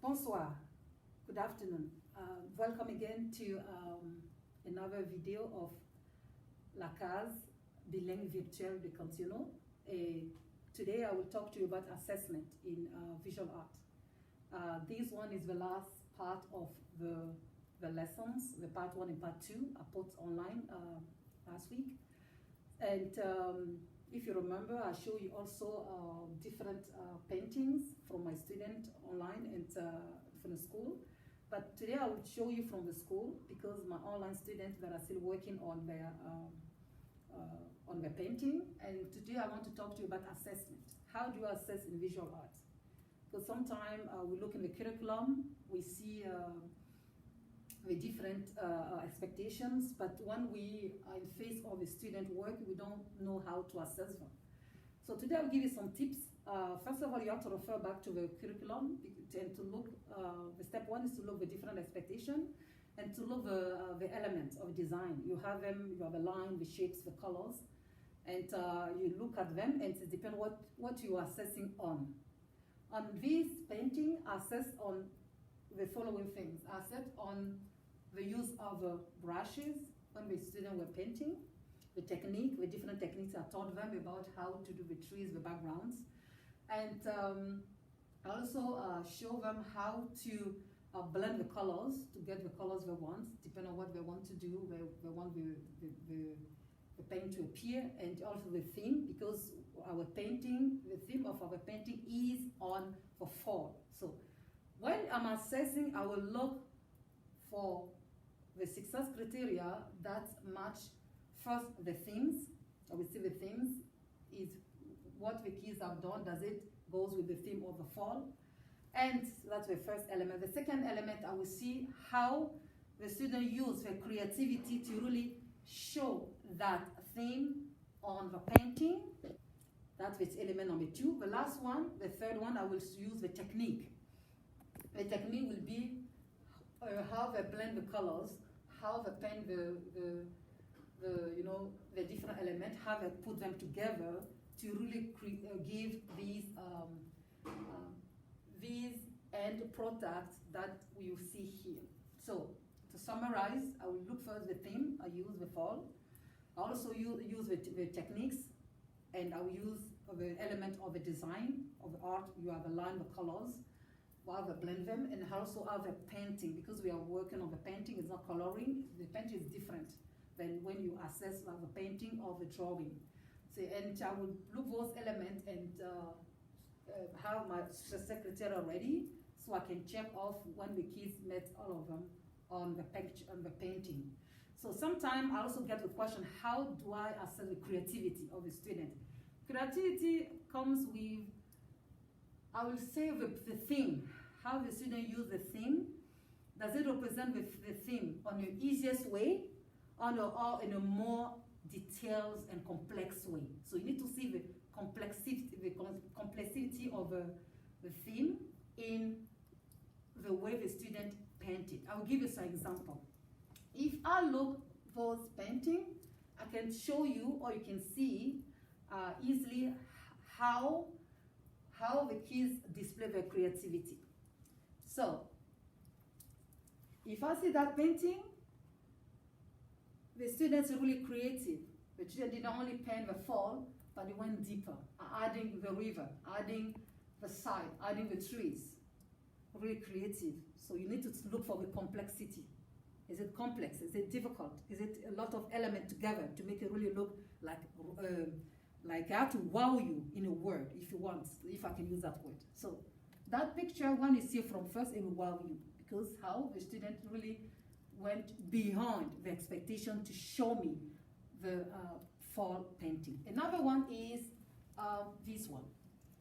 Bonsoir, good afternoon. Welcome again to another video of La Case Bilingue Virtuelle de Continuo. Today I will talk to you about assessment in visual art. This one is the last part of the lessons, the part 1 and part 2 I put online last week. And if you remember, I show you also different paintings from my student online and from the school. But today I will show you from the school because my online students that are still working on their painting. And today I want to talk to you about assessment. How do you assess in visual art? Because sometimes we look in the curriculum, we see the different expectations, but when we are in face of the student work, we don't know how to assess them. So today I'll give you some tips. First of all, you have to refer back to the curriculum and to look, the step 1 is to look the different expectations and to look the elements of design. You have them, you have the line, the shapes, the colors, and you look at them and it depends what you are assessing on. On this painting, assess on the following things. Assess on the use of brushes when the students were painting, the technique, the different techniques I taught them about how to do the trees, the backgrounds, and also show them how to blend the colors to get the colors they want, depending on what they want to do. They want the paint to appear, and also the theme, because our painting, the theme of our painting is on for fall. So when I'm assessing, I will look for the success criteria that match first the themes. I will see the themes is what the kids have done. Does it goes with the theme of the fall? And that's the first element. The second element, I will see how the student use their creativity to really show that theme on the painting. That's its element number 2. The last one, the third one, I will use the technique. The technique will be how they blend the colors, how they paint the different elements, how they put them together to really give these end products that you see here. So to summarize, I will look first the theme. I use the fall. I also use the techniques, and I will use the element of the design of the art. You have a line, the colors, how they blend them, and also how the painting, because we are working on the painting, it's not coloring. The painting is different than when you assess the painting or the drawing. So, and I will look those elements and have my secretary ready, so I can check off when the kids met all of them on the picture, on the painting. So sometimes I also get the question, how do I assess the creativity of the student? Creativity comes with, I will say, the theme. How the student use the theme. Does it represent the theme on the easiest way or in a more detailed and complex way? So you need to see the complexity of the theme in the way the student painted. I will give you some example. If I look for this painting, I can show you, or you can see easily how the kids display their creativity. So, if I see that painting, the students are really creative. The children did not only paint the fall, but they went deeper, adding the river, adding the side, adding the trees. Really creative. So you need to look for the complexity. Is it complex? Is it difficult? Is it a lot of elements together to make it really look like I have to wow you in a word, if you want, if I can use that word. So that picture, when you see it from first, it will wow you, because how the student really went beyond the expectation to show me the fall painting. Another one is this one.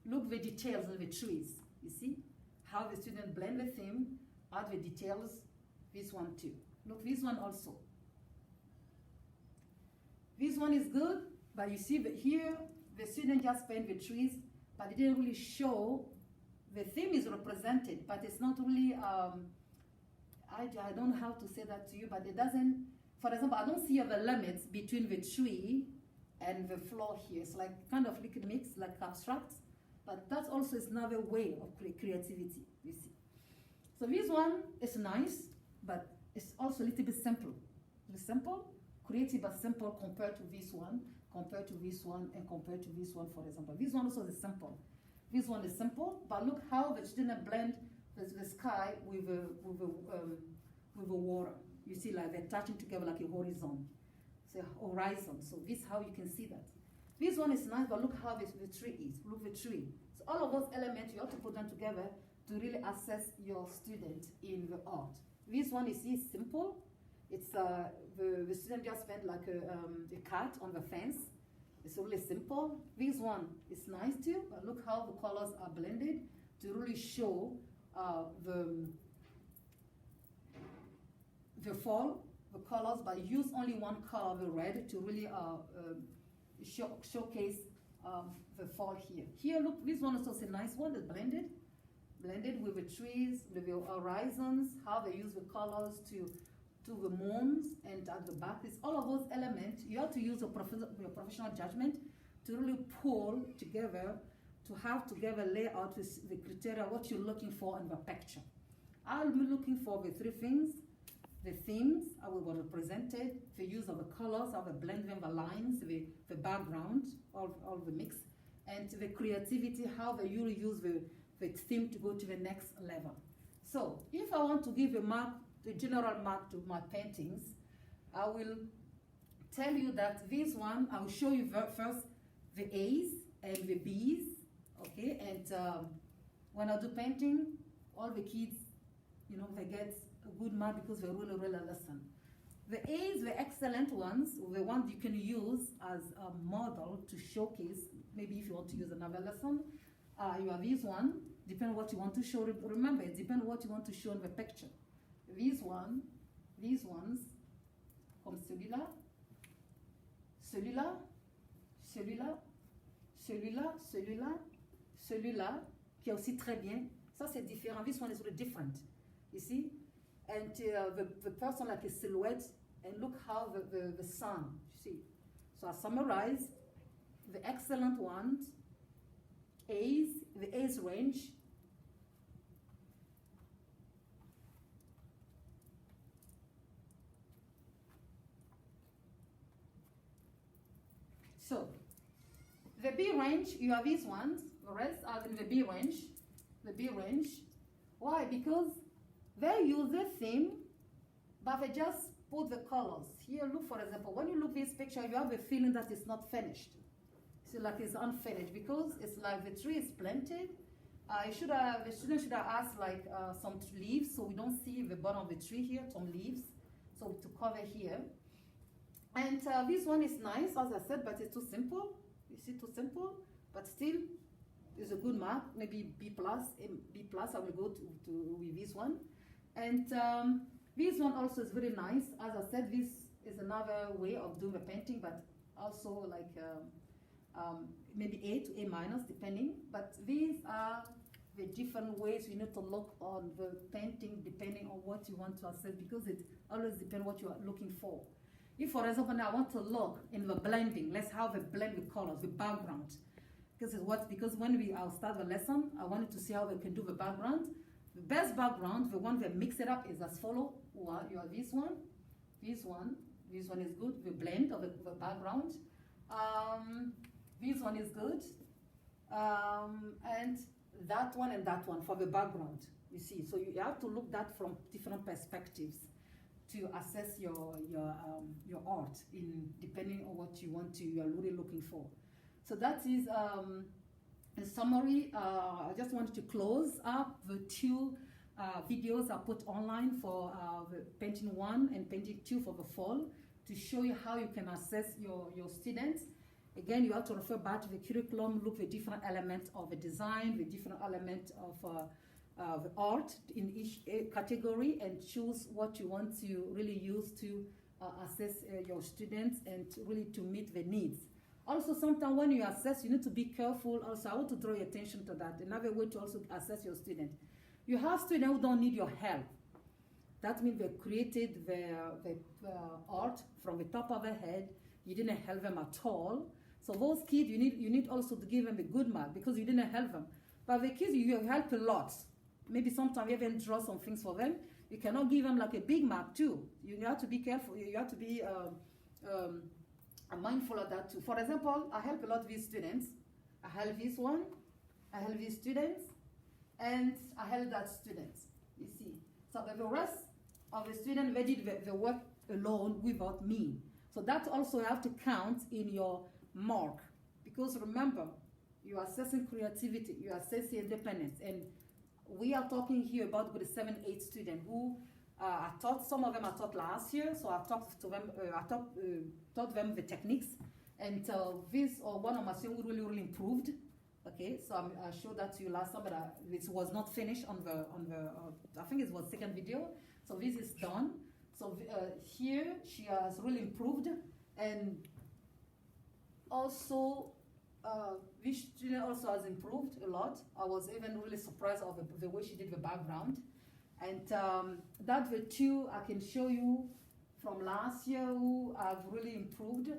Look the details of the trees. You see how the student blend the theme, add the details. This one too. Look, this one also. This one is good, but you see that here the student just paint the trees, but it didn't really show. The theme is represented, but it's not really. I don't know how to say that to you, but it doesn't. For example, I don't see the limits between the tree and the floor here. It's like kind of like a mix, like abstract, but that also is another way of creativity. You see. So this one is nice, but it's also a little bit simple. It's simple, creative but simple compared to this one, compared to this one, and compared to this one, for example. This one also is simple. This one is simple, but look how the student blend the sky with the water. You see, like they're touching together like a horizon. It's a horizon. So this is how you can see that. This one is nice, but look how the tree is. Look the tree. So all of those elements, you have to put them together to really assess your student in the art. This one is simple. It's the student just spent like a cat on the fence. It's really simple. This one is nice too, but look how the colors are blended to really show the fall, the colors, but use only one color, the red, to really showcase the fall here. Here, look, this one is also a nice one, it's blended with the trees, with the horizons, how they use the colors to the moons, and at the back, it's all of those elements. You have to use your professional judgment to really pull together, to have together layout with the criteria, what you're looking for in the picture. I'll be looking for the three things: the themes, how we were represented, the use of the colors, how they blend them, the lines, the background, all the mix, and the creativity, how they really use the theme to go to the next level. So if I want to give a mark, the general mark to my paintings, I will tell you that this one, I will show you first the A's and the B's, okay? And when I do painting, all the kids, you know, they get a good mark because they really listen. The A's, the excellent ones, the ones you can use as a model to showcase, maybe if you want to use another lesson, you have this one, depending on what you want to show. Remember, it depends on what you want to show in the picture. These ones, comme celui-là, celui-là, celui-là, celui-là, celui-là, celui-là, qui est aussi très bien. Ça, c'est différent. This one is really different, you see? And the person like a silhouette, and look how the sun, you see? So I summarize the excellent ones, A's, the A's range. So, the B range, you have these ones, the rest are in the B range. The B range. Why? Because they use the theme, but they just put the colors. Here, look, for example, when you look at this picture, you have a feeling that it's not finished. So like it's unfinished, because it's like the tree is planted. The student should have asked like some leaves, so we don't see the bottom of the tree here, some leaves, so to cover here. And this one is nice, as I said, but it's too simple. You see, too simple, but still is a good mark. Maybe B plus. I will go to with this one. And this one also is very nice. As I said, this is another way of doing the painting, but also like maybe A to A minus, depending. But these are the different ways you need to look on the painting, depending on what you want to assess, because it always depends what you are looking for. If, for example, now I want to look in the blending, let's have a blend with colors, the background. Because when I'll start the lesson, I wanted to see how we can do the background. The best background, the one that mix it up, is as follow. Well, you have this one is good, the blend of the background. This one is good. And that one for the background, you see. So you have to look that from different perspectives to assess your art depending on what you are really looking for. So that is in summary. I just wanted to close up the two videos I put online for the painting 1 and painting 2 for the fall, to show you how you can assess your students. Again, you have to refer back to the curriculum, look at the different elements of the design, the different elements of the art in each category, and choose what you want to really use to assess your students and really to meet the needs. Also, sometimes when you assess, you need to be careful. Also, I want to draw your attention to that. Another way to also assess your student. You have students who don't need your help. That means they created the art from the top of their head. You didn't help them at all. So those kids, you need also to give them a good mark because you didn't help them. But the kids you help a lot, maybe sometimes you even draw some things for them. You cannot give them like a big mark too. You have to be careful. You have to be mindful of that too. For example, I help a lot of these students. I help this one, I help these students, and I help that student. You see. So the rest of the students, they did the work alone without me. So that also have to count in your mark. Because remember, you are assessing creativity, you are assessing independence, and we are talking here about with the 7, 8 students who I taught, some of them I taught last year, so I taught to them, taught them the techniques, and this one of my students really improved. Okay, so I showed that to you last time, but it was not finished on the I think it was second video. So this is done. So here she has really improved, and also this student also has improved a lot. I was even really surprised of the way she did the background. And that the two I can show you from last year who have really improved.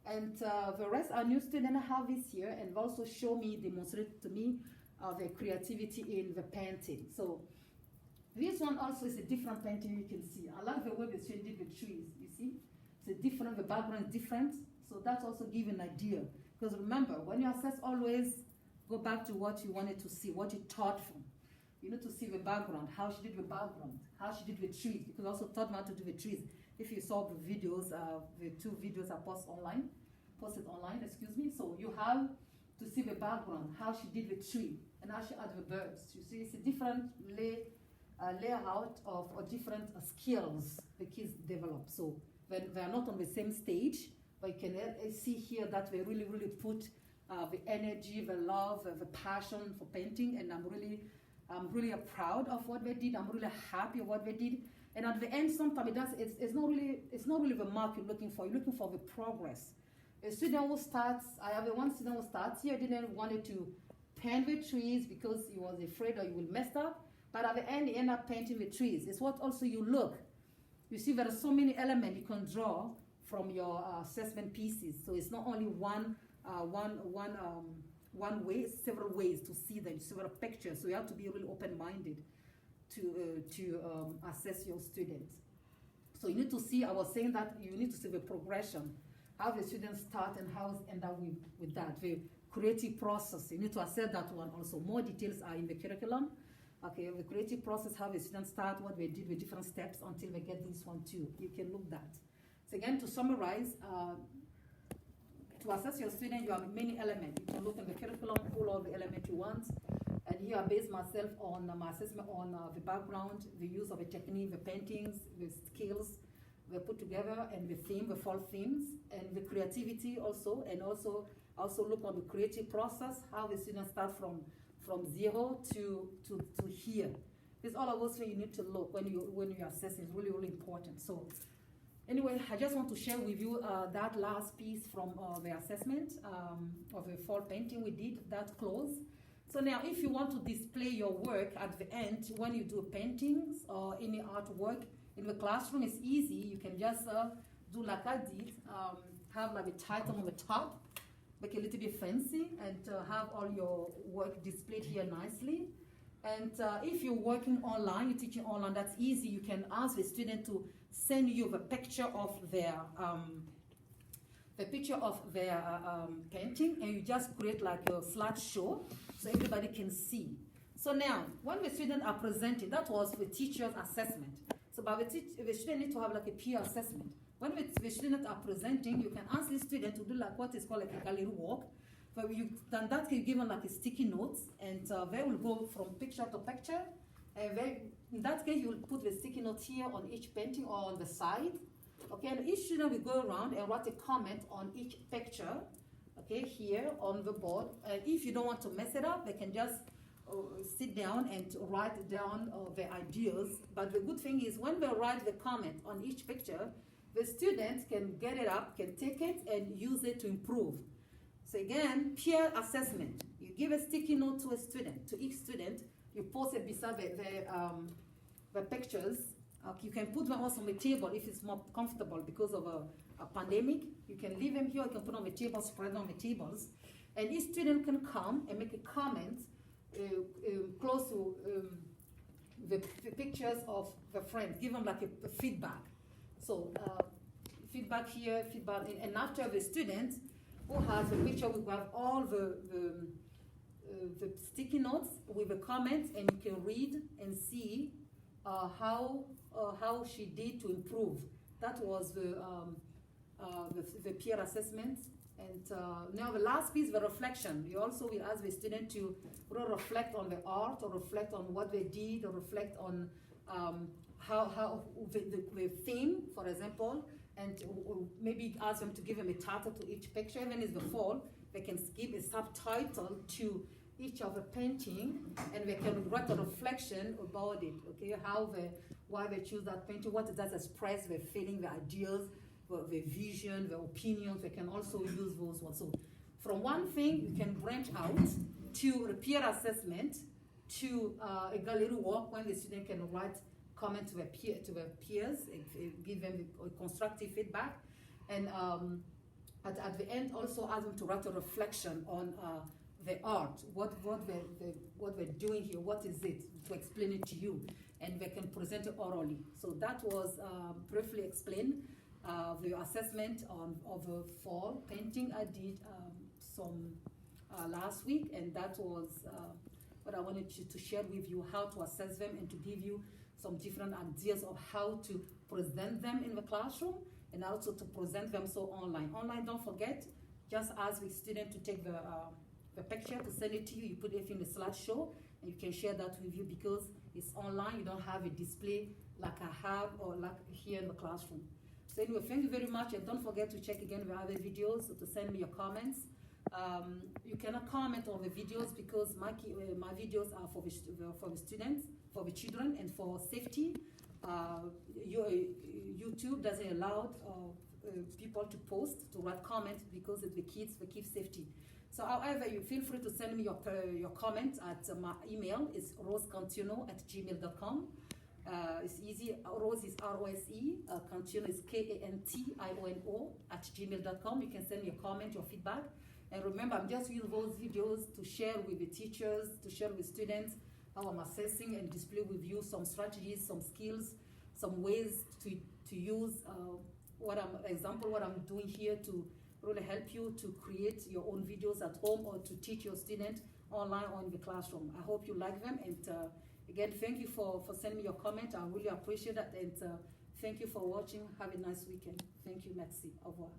And the rest are new students I have this year, and also show me, demonstrate to me the creativity in the painting. So this one also is a different painting you can see. I like the way the student did the trees, you see? It's different, the background is different. So that's also give an idea. Because remember, when you assess, always go back to what you wanted to see, what you taught from. You need to see the background, how she did the background, how she did the trees, because I also taught me how to do the trees. If you saw the videos, the 2 videos I posted online, excuse me. So you have to see the background, how she did the tree, and how she added the birds. You see, it's a different layout of different skills the kids develop. So when they are not on the same stage, but you can see here that they really put the energy, the love, the passion for painting, and I'm really proud of what they did. I'm really happy of what they did. And at the end, sometimes it's not really the mark you're looking for. You're looking for the progress. A student who starts, I have one student who starts here, didn't want to paint the trees because he was afraid that he will mess up. But at the end, he ended up painting the trees. It's what also you look. You see, there are so many elements you can draw from your assessment pieces. So it's not only one way, it's several ways to see them, several pictures. So you have to be really open-minded to assess your students. So you need to see, I was saying that you need to see the progression, how the students start and how they end up with that, the creative process. You need to assess that one also. More details are in the curriculum. Okay, the creative process, how the students start, what they did with different steps until they get this one too. You can look that. So again, to summarize, to assess your student, you have many elements. You can look in the curriculum, pull all the elements you want. And here I base myself on my assessment on the background, the use of the technique, the paintings, the skills we put together, and the theme, the fall themes, and the creativity also, and also look on the creative process, how the students start from 0 to here. There's all of those things you need to look when you assess. It's really important. So anyway, I just want to share with you that last piece from the assessment of the fall painting we did, that close. So now if you want to display your work at the end, when you do paintings or any artwork in the classroom, it's easy. You can just do like I did, have like a title on the top, make it a little bit fancy, and have all your work displayed here nicely. And if you're working online, you're teaching online, that's easy. You can ask the student to send you the picture of their painting, and you just create like a slideshow so everybody can see. So now, when the students are presenting, that was the teacher's assessment. So but the student need to have like a peer assessment. When the students are presenting, you can ask the student to do like what is called like a gallery walk. But then that can give them like a sticky notes, and they will go from picture to picture. And in that case, you will put the sticky note here on each painting or on the side. Okay, and each student will go around and write a comment on each picture. Okay, here on the board. If you don't want to mess it up, they can just sit down and write down their ideas. But the good thing is when they write the comment on each picture, the students can get it up, can take it and use it to improve. So again, peer assessment. You give a sticky note to a student, to each student. You post it beside the pictures. You can put them also on the table if it's more comfortable because of a pandemic. You can leave them here, you can put on the table, spread on the tables. And each student can come and make a comment close to the pictures of the friends, give them like a feedback. So feedback here, feedback, and after the student who has a picture, we have all the sticky notes with the comments, and you can read and see how she did to improve. That was the peer assessment. And now the last piece, the reflection. You also will ask the student to reflect on the art, or reflect on what they did, or reflect on how the theme, for example, and or maybe ask them to give them a title to each picture. Even if the fall, they can give a subtitle to each of the painting, and they can write a reflection about it. Okay, why they choose that painting, what it does express, their feeling, the ideas, the vision, the opinions. They can also use those ones. So from one thing, you can branch out to a peer assessment, to a gallery walk, when the student can write comment to the peers, give them constructive feedback, and at the end also ask them to write a reflection on the art, what they're doing here, what is it, to explain it to you, and they can present it orally. So that was briefly explained the assessment of the fall painting I did some last week, and that was what I wanted to share with you, how to assess them and to give you some different ideas of how to present them in the classroom, and also to present them so online. Online, don't forget, just ask the student to take the picture, to send it to you. You put it in the slideshow, and you can share that with you, because it's online. You don't have a display like I have, or like here in the classroom. So anyway, thank you very much, and don't forget to check again the other videos, to send me your comments. You cannot comment on the videos because my videos are for the students, for the children, and for safety. YouTube doesn't allow people to post, to write comments, because of the kids safety. So however, you feel free to send me your comments at my email. It's rosecantiono@gmail.com. It's easy. Rose is R-O-S-E. Cantiono is K-A-N-T-I-O-N-O @gmail.com. You can send me your comment, your feedback. And remember, I'm just using those videos to share with the teachers, to share with students how I'm assessing, and display with you some strategies, some skills, some ways to use what I'm doing here to really help you to create your own videos at home, or to teach your students online or in the classroom. I hope you like them, and again, thank you for sending me your comment. I really appreciate that, and thank you for watching. Have a nice weekend. Thank you, merci. Au revoir.